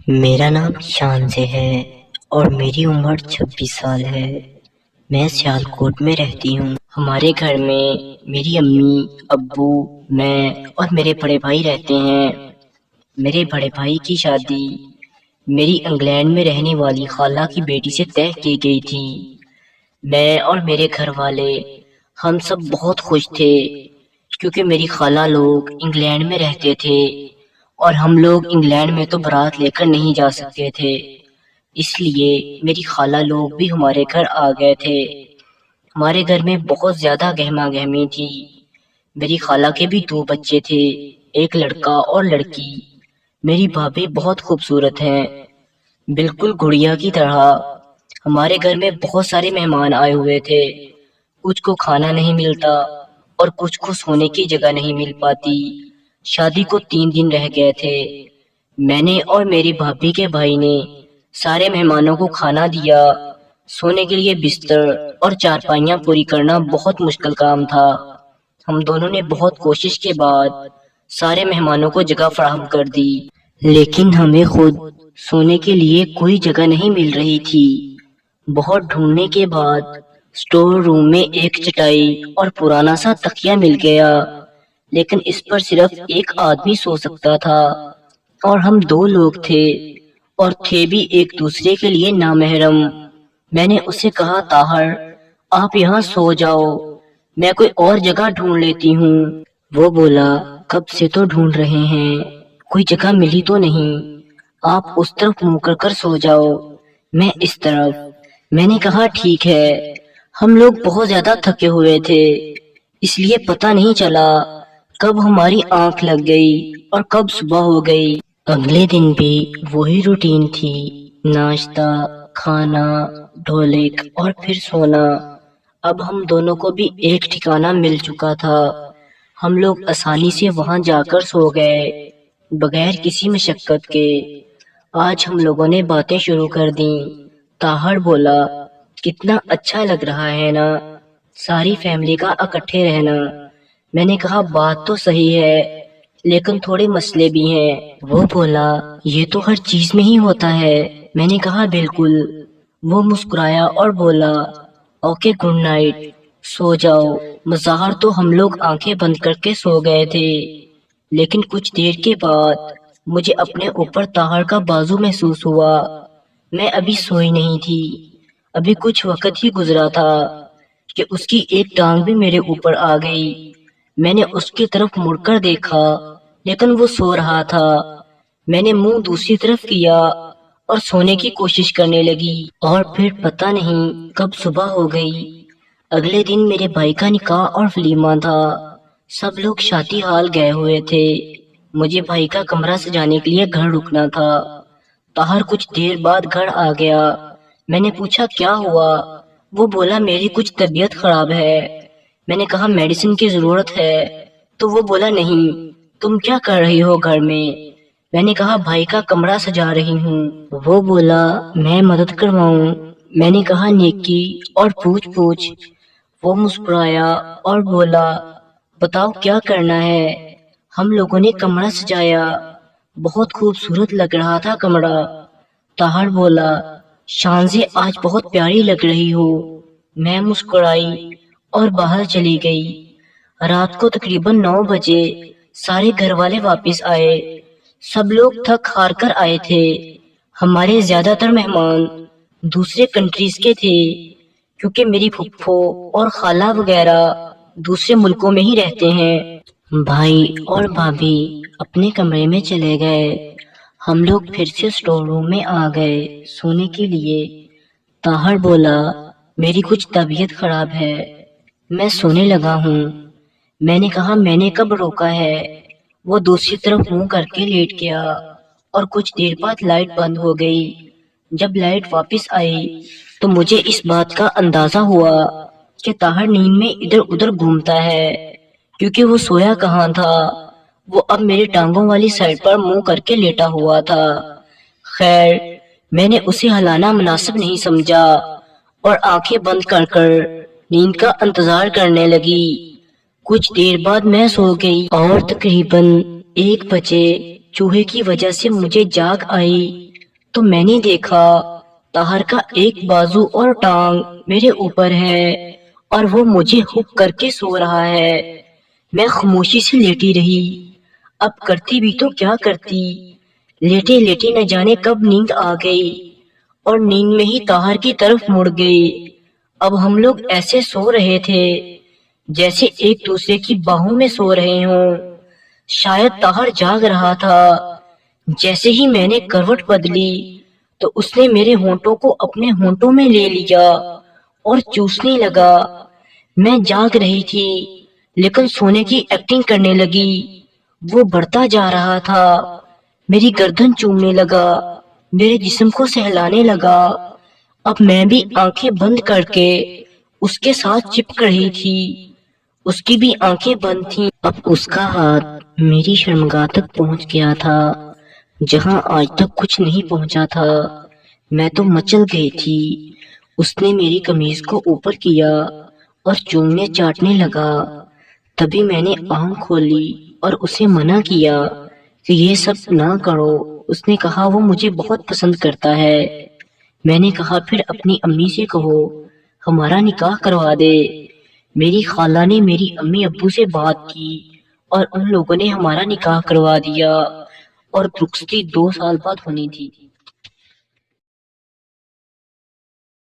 میرا نام شانزے ہے اور میری عمر 26 سال ہے۔ میں سیالکوٹ میں رہتی ہوں۔ ہمارے گھر میں میری امی، ابو، میں اور میرے بڑے بھائی رہتے ہیں۔ میرے بڑے بھائی کی شادی میری انگلینڈ میں رہنے والی خالہ کی بیٹی سے طے کی گئی تھی۔ میں اور میرے گھر والے ہم سب بہت خوش تھے کیونکہ میری خالہ لوگ انگلینڈ میں رہتے تھے اور ہم لوگ انگلینڈ میں تو بارات لے کر نہیں جا سکتے تھے، اس لیے میری خالہ لوگ بھی ہمارے گھر آ گئے تھے۔ ہمارے گھر میں بہت زیادہ گہما گہمی تھی۔ میری خالہ کے بھی 2 بچے تھے، ایک لڑکا اور لڑکی۔ میری بھابھی بہت خوبصورت ہیں، بالکل گڑیا کی طرح۔ ہمارے گھر میں بہت سارے مہمان آئے ہوئے تھے، کچھ کو کھانا نہیں ملتا اور کچھ کو سونے کی جگہ نہیں مل پاتی۔ شادی کو 3 دن رہ گئے تھے۔ میں نے اور میری بھابھی کے بھائی نے سارے مہمانوں کو کھانا دیا۔ سونے کے لیے بستر اور چارپائیاں پوری کرنا بہت مشکل کام تھا۔ ہم دونوں نے بہت کوشش کے بعد سارے مہمانوں کو جگہ فراہم کر دی، لیکن ہمیں خود سونے کے لیے کوئی جگہ نہیں مل رہی تھی۔ بہت ڈھونڈنے کے بعد اسٹور روم میں ایک چٹائی اور پرانا سا تکیہ مل گیا، لیکن اس پر صرف ایک آدمی سو سکتا تھا اور ہم 2 لوگ تھے اور تھے بھی ایک دوسرے کے لیے نامحرم۔ میں نے اسے کہا، طاہر آپ یہاں سو جاؤ، میں کوئی اور جگہ ڈھونڈ لیتی ہوں۔ وہ بولا، کب سے تو ڈھونڈ رہے ہیں، کوئی جگہ ملی تو نہیں، آپ اس طرف منہ کر کر سو جاؤ، میں اس طرف۔ میں نے کہا ٹھیک ہے۔ ہم لوگ بہت زیادہ تھکے ہوئے تھے، اس لیے پتہ نہیں چلا کب ہماری آنکھ لگ گئی اور کب صبح ہو گئی۔ اگلے دن بھی وہی روٹین تھی، ناشتہ، کھانا، ڈھولک اور پھر سونا۔ اب ہم دونوں کو بھی ایک ٹھکانہ مل چکا تھا، ہم لوگ آسانی سے وہاں جا کر سو گئے بغیر کسی مشقت کے۔ آج ہم لوگوں نے باتیں شروع کر دیں۔ طاہر بولا، کتنا اچھا لگ رہا ہے نا، ساری فیملی کا اکٹھے رہنا۔ میں نے کہا بات تو صحیح ہے، لیکن تھوڑے مسئلے بھی ہیں۔ وہ بولا، یہ تو ہر چیز میں ہی ہوتا ہے۔ میں نے کہا بالکل۔ وہ مسکرایا اور بولا، اوکے گڈ نائٹ، سو جاؤ۔ مظاہر تو ہم لوگ آنکھیں بند کر کے سو گئے تھے، لیکن کچھ دیر کے بعد مجھے اپنے اوپر طاہر کا بازو محسوس ہوا۔ میں ابھی سوئی نہیں تھی، ابھی کچھ وقت ہی گزرا تھا کہ اس کی ایک ٹانگ بھی میرے اوپر آ گئی۔ میں نے اس کی طرف مڑ کر دیکھا، لیکن وہ سو رہا تھا۔ میں نے منہ دوسری طرف کیا اور سونے کی کوشش کرنے لگی، اور پھر پتہ نہیں کب صبح ہو گئی۔ اگلے دن میرے بھائی کا نکاح اور ولیمہ تھا، سب لوگ شادی ہال گئے ہوئے تھے۔ مجھے بھائی کا کمرہ سجانے کے لیے گھر رکنا تھا۔ طاہر کچھ دیر بعد گھر آ گیا۔ میں نے پوچھا کیا ہوا؟ وہ بولا میری کچھ طبیعت خراب ہے۔ میں نے کہا میڈیسن کی ضرورت ہے؟ تو وہ بولا نہیں، تم کیا کر رہی ہو گھر میں؟ میں نے کہا بھائی کا کمرہ سجا رہی ہوں۔ وہ بولا میں مدد کرواؤں؟ میں نے کہا نیکی اور پوچھ۔ وہ مسکرایا اور بولا بتاؤ کیا کرنا ہے؟ ہم لوگوں نے کمرہ سجایا، بہت خوبصورت لگ رہا تھا کمرہ۔ طاہر بولا شانزے آج بہت پیاری لگ رہی ہو۔ میں مسکرائی اور باہر چلی گئی۔ رات کو تقریباً 9 بجے سارے گھر والے واپس آئے، سب لوگ تھک ہار کر آئے تھے۔ ہمارے زیادہ تر مہمان دوسرے کنٹریز کے تھے، کیونکہ میری پھپھو اور خالہ وغیرہ دوسرے ملکوں میں ہی رہتے ہیں۔ بھائی اور بھابھی اپنے کمرے میں چلے گئے، ہم لوگ پھر سے اسٹور روم میں آ گئے سونے کے لیے۔ طاہر بولا میری کچھ طبیعت خراب ہے، میں سونے لگا ہوں۔ میں نے کہا میں نے کب روکا ہے؟ وہ دوسری طرف منہ کر کے لیٹ گیا اور کچھ دیر بعد لائٹ بند ہو گئی۔ جب لائٹ واپس آئی تو مجھے اس بات کا اندازہ ہوا کہ طاہر نیند میں ادھر ادھر گھومتا ہے، کیونکہ وہ سویا کہاں تھا، وہ اب میری ٹانگوں والی سائڈ پر منہ کر کے لیٹا ہوا تھا۔ خیر میں نے اسے ہلانا مناسب نہیں سمجھا اور آنکھیں بند کر کر نیند کا انتظار کرنے لگی۔ کچھ دیر بعد میں سو گئی اور تقریباً 1 بجے چوہے کی وجہ سے مجھے جاگ آئی تو میں نے دیکھا طاہر کا ایک بازو اور ٹانگ میرے اوپر ہے اور وہ مجھے ہک کر کے سو رہا ہے۔ میں خاموشی سے لیٹی رہی۔ اب کرتی بھی تو کیا کرتی، لیٹے لیٹے نہ جانے کب نیند آ گئی اور نیند میں ہی طاہر کی طرف مڑ گئی۔ اب ہم لوگ ایسے سو رہے تھے جیسے ایک دوسرے کی باہوں میں سو رہے ہوں۔ شاید طاہر جاگ رہا تھا۔ جیسے ہی میں نے کروٹ بدلی تو اس نے میرے ہونٹوں کو اپنے ہونٹوں میں لے لیا اور چوسنے لگا۔ میں جاگ رہی تھی لیکن سونے کی ایکٹنگ کرنے لگی۔ وہ بڑھتا جا رہا تھا، میری گردن چومنے لگا، میرے جسم کو سہلانے لگا۔ اب میں بھی آنکھیں بند کر کے اس کے ساتھ چپک رہی تھی۔ اس کی بھی آنکھیں بند تھیں۔ اب اس کا ہاتھ میری شرمگاہ تک پہنچ گیا تھا جہاں آج تک کچھ نہیں پہنچا تھا۔ میں تو مچل گئی تھی۔ اس نے میری قمیض کو اوپر کیا اور چومنے چاٹنے لگا۔ تبھی میں نے آنکھ کھولی اور اسے منع کیا کہ یہ سب نہ کرو۔ اس نے کہا وہ مجھے بہت پسند کرتا ہے۔ میں نے کہا پھر اپنی امی سے کہو ہمارا نکاح کروا دے۔ میری خالہ نے میری امی ابو سے بات کی اور ان لوگوں نے ہمارا نکاح کروا دیا اور رخصتی 2 سال بعد ہونی تھی۔